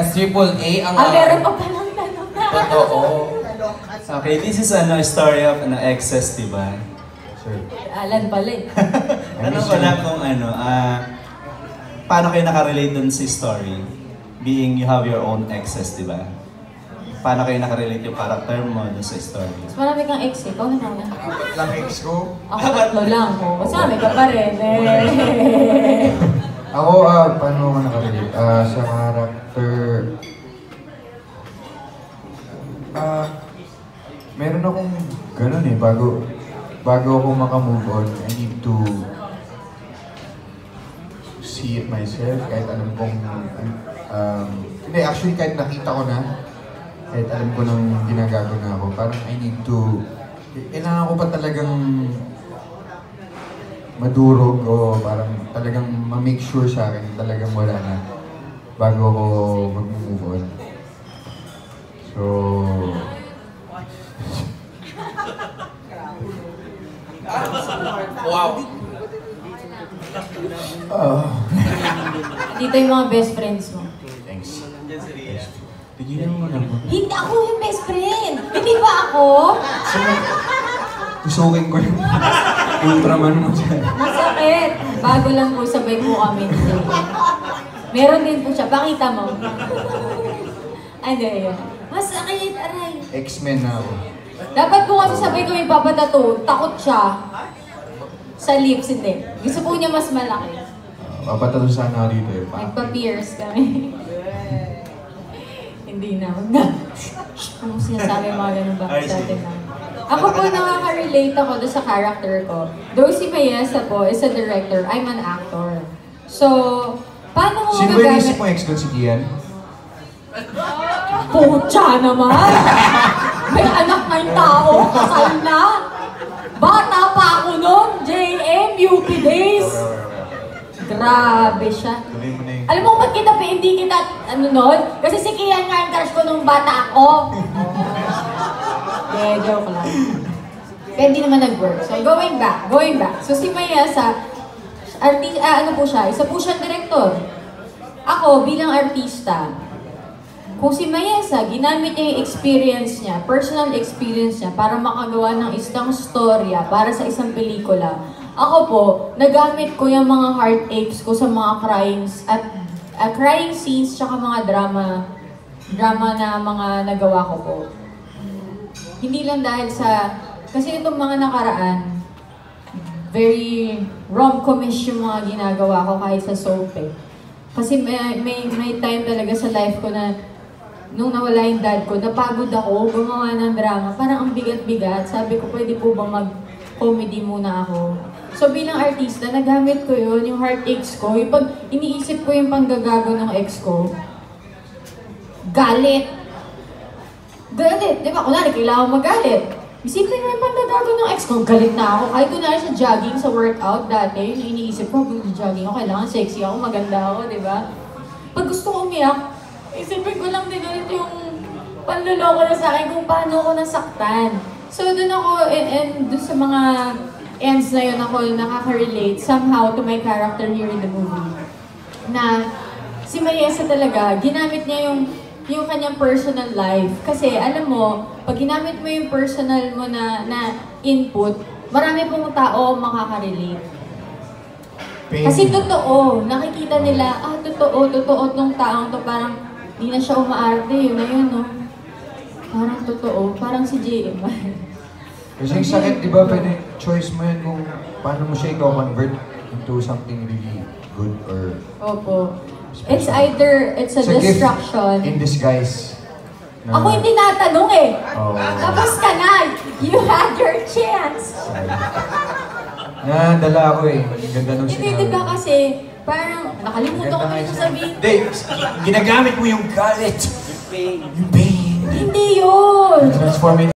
Triple A ang... meron pa palang tanong na. Totoo. Okay, this is a story of excess, diba? Sure. Alan pala eh. Ano pala kung paano kayo nakarelate dun sa story? Being you have your own excess, diba? Paano kayo nakarelate yung character mo dun sa story? Mas marami kang ex eh. Ikaw naman na. Apat lang ex ko. Ako tatlo lang. Mas marami ka pa rin eh. Ako, paano ako nakarelate? Sa character... meron akong ganun eh, bago ako makamove on, I need to see it myself, kahit alam kong, hindi, actually kahit nakita ko na, kahit alam ko nang ginagago na ako, parang I need to, kailangan ko pa talagang madurog o parang talagang ma-make sure sa akin, talagang wala na, bago ako mag-move on. So, wow! Dito yung mga best friends mo. thanks. Tigilan mo na. Hindi ako yung best friend! Hindi ba ako? Tusukin ko yung Ultraman mo dyan. Masakit! Bago lang po sabay po kami. Meron din po siya. Pakita mo. Ano yun? Masakit, aray. X-Men na ako. Dapat po kasi sabay ko yung papatato. Takot siya. Sa lips, hindi. Gusto po niya mas malaki. Papatato sana ako dito eh. Nagpa-pierce kami. Hindi na. Huwag na. Ano sinasabi mga ganun ba sa atin na? Ako po nakaka-relate ako doon sa character ko. Though si Mayesa po is a director, I'm an actor. So, paano mo Sino ba yung isip mo ex doon si Kian? Pucha naman! May anak na yung tao, kasal na! Bata pa ako noon, JM, UP days! Grabe siya. Tuloy mo na yung... Alam mo ba't hindi kita, noon? Kasi si Kian nga yung crush ko nung bata ako. Joke lang. Kaya hindi naman nag-work. So, going back. So, si Mayesa, ano po siya? Isa po siyang direktor. Ako, bilang artista, kung si Mayesa, ginamit niya yung experience niya, personal experience niya, para makagawa ng isang storya, para sa isang pelikula. Ako po, nagamit ko yung mga heartaches ko sa mga crying scenes, tsaka mga drama na mga nagawa ko po. Hindi lang dahil kasi itong mga nakaraan, very rom-comish yung mga ginagawa ko kahit sa soap eh. Kasi may time talaga sa life ko na nung nawala yung dad ko, napagod ako, gumawa ng drama. Parang ang bigat-bigat. Sabi ko, pwede po bang mag-comedy muna ako? So bilang artista, nagamit ko yun, yung heartaches ko. Yung pag iniisip ko yung panggagago ng ex ko, galit. Di ba? Kunwari, kailangan magalit. Isipin mo yung panggagago ng ex ko, galit na ako. Kahit kunwari sa jogging, sa workout dati, yung iniisip ko, kung jogging ako, kailangan sexy ako, maganda ako, di ba? Pag gusto ko umiyak, isipin ko lang din ulit yung panluloko na sa akin kung paano ako nasaktan. So doon ako, and doon sa mga ends na yun ako nakaka-relate somehow to my character here in the movie. Na si Mayesa talaga, ginamit niya yung kanyang personal life. Kasi alam mo, pag ginamit mo yung personal mo na input, marami pong tao makaka-relate. Kasi totoo, nakikita nila, totoo tong taong to, parang di na siya umaarte, yun na yun, no? Parang totoo, parang si JM. Kasi yung sakit, di ba, pwede choice mo yun kung paano mo siya i-convert into something really good or... Opo. It's either, it's a distraction. In disguise. Ako hindi natanong eh. Oh. Tapos ka na. You had your chance. Dala ako eh. Ang ganda nung sinabi. Hindi, diba kasi, parang nakalimutan ko yung sasabihin. Hindi, ginagamit mo yung galit. Yung pain. Hindi yun. Transform it